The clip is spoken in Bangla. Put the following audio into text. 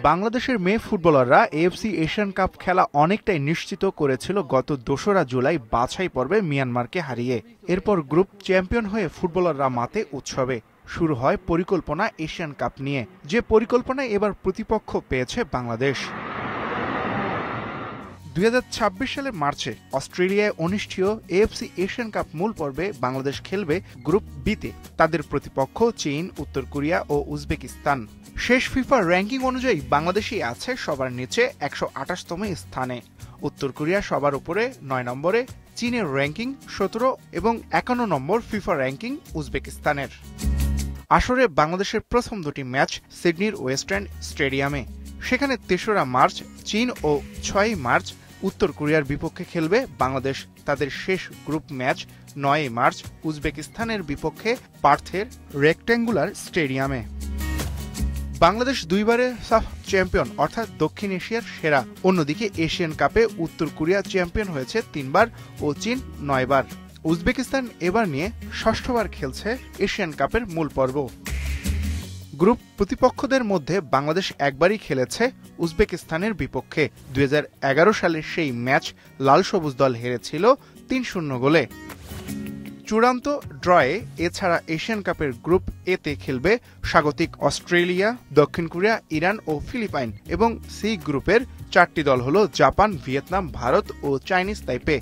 বাংলাদেশের মেয়ে ফুটবলাররা এএফসি এশিয়ান কাপ খেলা অনেকটাই নিশ্চিত করেছিল গত ২রা জুলাই বাছাই পর্বে মিয়ানমারকে হারিয়ে। এরপর গ্রুপ চ্যাম্পিয়ন হয়ে ফুটবলাররা মাতে উৎসবে। শুরু হয় পরিকল্পনা এশিয়ান কাপ নিয়ে, যে পরিকল্পনায় এবার প্রতিপক্ষ পেয়েছে বাংলাদেশ। ২০২৬ সালের মার্চে অস্ট্রেলিয়ায় অনুষ্ঠেয় এএফসি এশিয়ান কাপ মূল পর্বে বাংলাদেশ খেলবে গ্রুপ বিতে। তাদের প্রতিপক্ষ চীন, উত্তর কোরিয়া ও উজবেকিস্তান। শেষ ফিফা র্যাঙ্কিং অনুযায়ী বাংলাদেশই আছে সবার নিচে ১২৮তম স্থানে। উত্তর কোরিয়া সবার উপরে ৯ নম্বরে, চীনের র্যাঙ্কিং ১৭ এবং ৫১ নম্বর ফিফা র্যাঙ্কিং উজবেকিস্তানের। আসরে বাংলাদেশের প্রথম দুটি ম্যাচ সিডনির ওয়েস্টার্ন স্টেডিয়ামে। সেখানে ৩রা মার্চ চীন ও ৬ মার্চ উত্তর কোরিয়ার বিপক্ষে খেলবে বাংলাদেশ। তাদের শেষ গ্রুপ ম্যাচ ৯ মার্চ উজবেকিস্তানের বিপক্ষে পার্থের রেক্ট্যাঙ্গুলার স্টেডিয়ামে। বাংলাদেশ দুইবারের সাফ চ্যাম্পিয়ন, অর্থাৎ দক্ষিণ এশিয়ার সেরা। অন্যদিকে এশিয়ান কাপে উত্তর কোরিয়া চ্যাম্পিয়ন হয়েছে ৩ বার ও চীন ৯ বার। উজবেকিস্তান এবার নিয়ে ষষ্ঠবার খেলছে এশিয়ান কাপের মূল পর্ব। গ্রুপ প্রতিপক্ষদের মধ্যে বাংলাদেশ একবারই খেলেছে উজবেকিস্তানের বিপক্ষে। ২০১১ সালের সেই ম্যাচ লাল সবুজ দল হেরেছিল ৩-০ গোলে। চূড়ান্ত ড্রয়ে এছাড়া এশিয়ান কাপের গ্রুপ এতে খেলবে স্বাগতিক অস্ট্রেলিয়া, দক্ষিণ কোরিয়া, ইরান ও ফিলিপাইন এবং সি গ্রুপের ৪টি দল হল জাপান, ভিয়েতনাম, ভারত ও চাইনিজ তাইপে।